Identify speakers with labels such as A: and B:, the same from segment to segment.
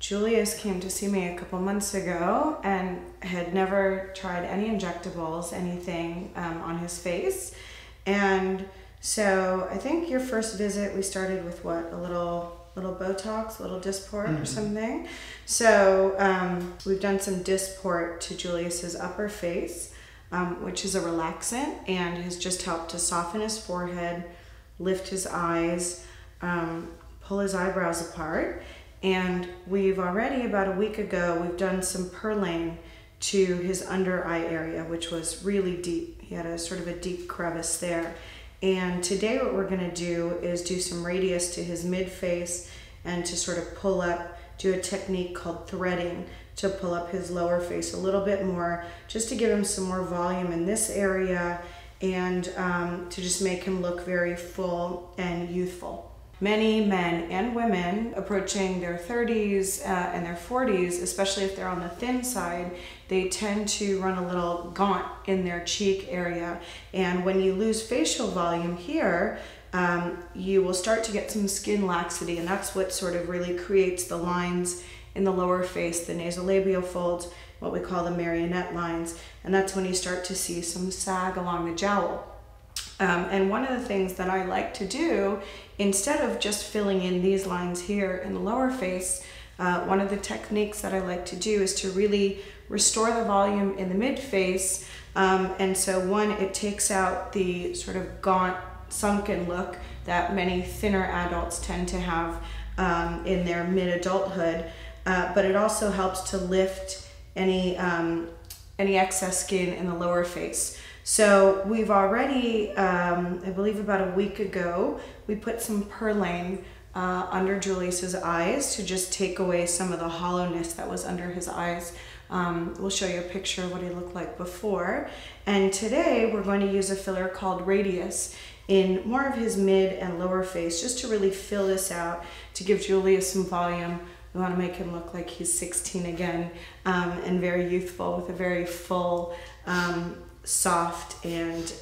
A: Julius came to see me a couple months ago and had never tried any injectables, anything on his face. And so I think your first visit, we started with what, a little Botox, a little Dysport or something. So we've done some Dysport to Julius's upper face, which is a relaxant and has just helped to soften his forehead, lift his eyes, pull his eyebrows apart. And we've already, about a week ago, we've done some purling to his under eye area, which was really deep. He had a sort of a deep crevice there. And today what we're gonna do is do some radius to his mid face and to sort of pull up, do a technique called threading to pull up his lower face a little bit more, just to give him some more volume in this area and to just make him look very full and youthful. Many men and women approaching their 30s and their 40s, especially if they're on the thin side, they tend to run a little gaunt in their cheek area. And when you lose facial volume here, you will start to get some skin laxity, and that's what sort of really creates the lines in the lower face, the nasolabial folds, what we call the Marionette lines. And that's when you start to see some sag along the jowl. And one of the things that I like to do, instead of just filling in these lines here in the lower face, one of the techniques that I like to do is to really restore the volume in the mid face. And so one, it takes out the sort of gaunt, sunken look that many thinner adults tend to have in their mid-adulthood, but it also helps to lift any excess skin in the lower face. So we've already, I believe about a week ago, we put some purlane under Julius's eyes to just take away some of the hollowness that was under his eyes. We'll show you a picture of what he looked like before. And today we're going to use a filler called Radiesse in more of his mid and lower face, just to really fill this out, to give Julius some volume. We want to make him look like he's 16 again, and very youthful with a very full, soft and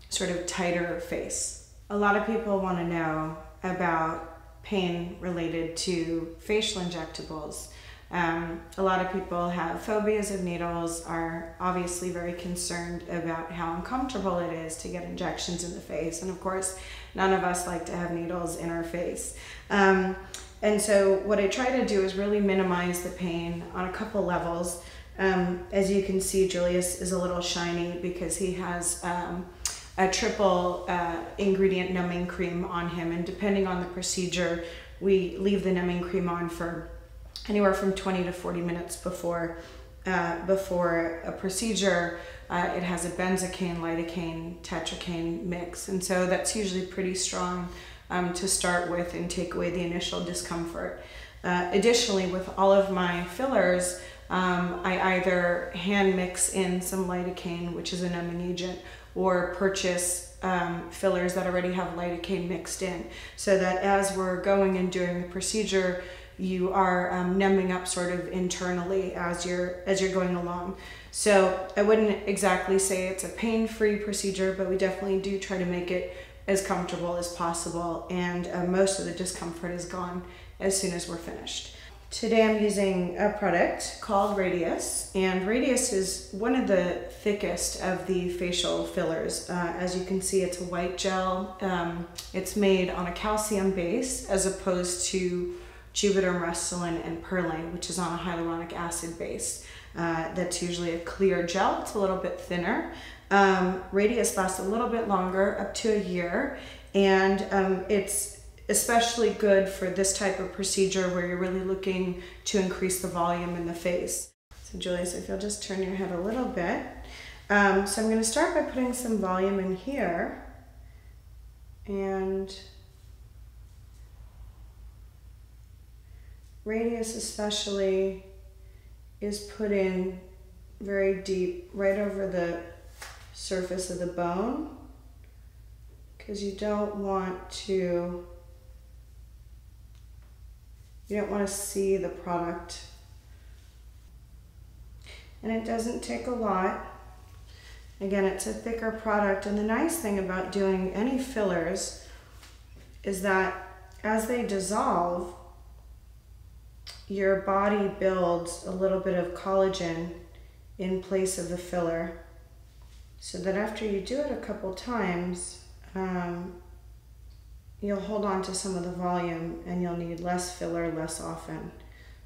A: sort of tighter face. A lot of people want to know about pain related to facial injectables. A lot of people have phobias of needles, are obviously very concerned about how uncomfortable it is to get injections in the face. And of course, none of us like to have needles in our face. And so what I try to do is really minimize the pain on a couple levels. As you can see, Julius is a little shiny because he has a triple ingredient numbing cream on him, and depending on the procedure, we leave the numbing cream on for anywhere from 20 to 40 minutes before a procedure. It has a benzocaine, lidocaine, tetracaine mix, and so that's usually pretty strong to start with and take away the initial discomfort. Additionally, with all of my fillers, I either hand mix in some lidocaine, which is a numbing agent, or purchase fillers that already have lidocaine mixed in, so that as we're going and doing the procedure, you are numbing up sort of internally as you're going along. So I wouldn't exactly say it's a pain-free procedure, but we definitely do try to make it as comfortable as possible, and most of the discomfort is gone as soon as we're finished. Today I'm using a product called Radiesse, and Radiesse is one of the thickest of the facial fillers. As you can see, it's a white gel. It's made on a calcium base as opposed to Juvederm, Restylane, and Purlane, which is on a hyaluronic acid base. That's usually a clear gel. It's a little bit thinner. Radiesse lasts a little bit longer, up to a year, and it's especially good for this type of procedure where you're really looking to increase the volume in the face. So Julius, if you'll just turn your head a little bit. So I'm going to start by putting some volume in here, and Radiesse especially is put in very deep, right over the surface of the bone, because you don't want to see the product. And it doesn't take a lot. Again, it's a thicker product, and the nice thing about doing any fillers is that as they dissolve, your body builds a little bit of collagen in place of the filler, so that after you do it a couple times, you'll hold on to some of the volume and you'll need less filler less often.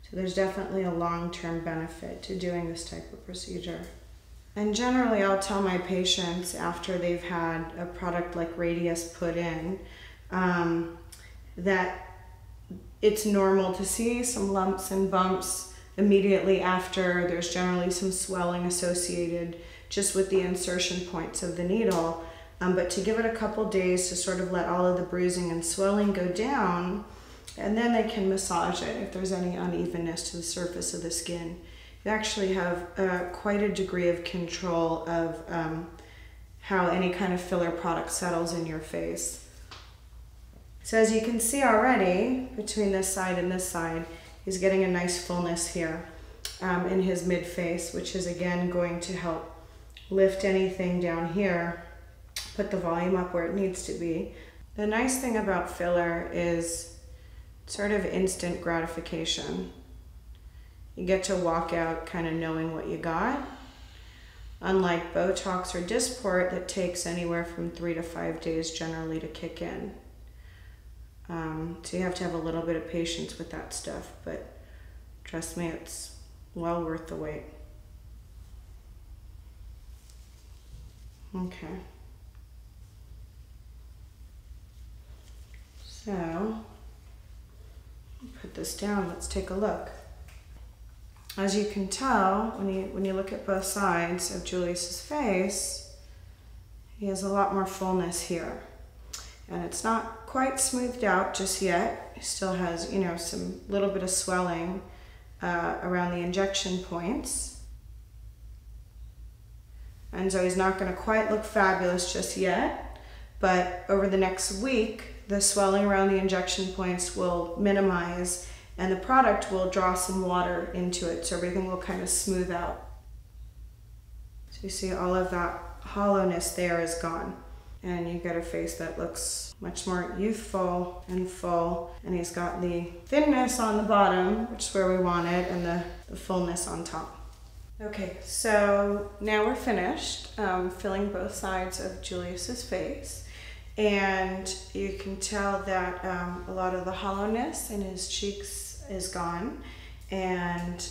A: So there's definitely a long-term benefit to doing this type of procedure. And generally I'll tell my patients after they've had a product like Radiesse put in that it's normal to see some lumps and bumps immediately after. There's generally some swelling associated just with the insertion points of the needle. But to give it a couple days to sort of let all of the bruising and swelling go down, and then they can massage it if there's any unevenness to the surface of the skin. You actually have quite a degree of control of how any kind of filler product settles in your face. So as you can see already, between this side and this side, he's getting a nice fullness here in his mid-face, which is again going to help lift anything down here, put the volume up where it needs to be. The nice thing about filler is sort of instant gratification. You get to walk out kind of knowing what you got. Unlike Botox or Dysport that takes anywhere from 3 to 5 days generally to kick in. So you have to have a little bit of patience with that stuff, but trust me, it's well worth the wait. Okay. So, put this down, let's take a look. As you can tell, when you look at both sides of Julius's face, he has a lot more fullness here. And it's not quite smoothed out just yet. He still has, you know, some little bit of swelling around the injection points. And so he's not going to quite look fabulous just yet, but over the next week, the swelling around the injection points will minimize and the product will draw some water into it, so everything will kind of smooth out. So you see all of that hollowness there is gone. And you get a face that looks much more youthful and full. And he's got the thinness on the bottom, which is where we want it, and the fullness on top. Okay, so now we're finished filling both sides of Julius's face. And you can tell that a lot of the hollowness in his cheeks is gone. And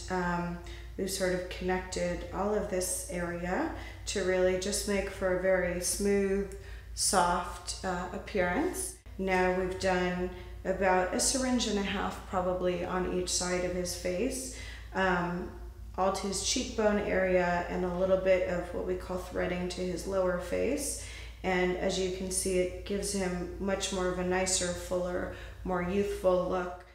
A: we've sort of connected all of this area to really just make for a very smooth, soft appearance. Now we've done about a syringe and a half probably on each side of his face, all to his cheekbone area and a little bit of what we call threading to his lower face. And as you can see, it gives him much more of a nicer, fuller, more youthful look.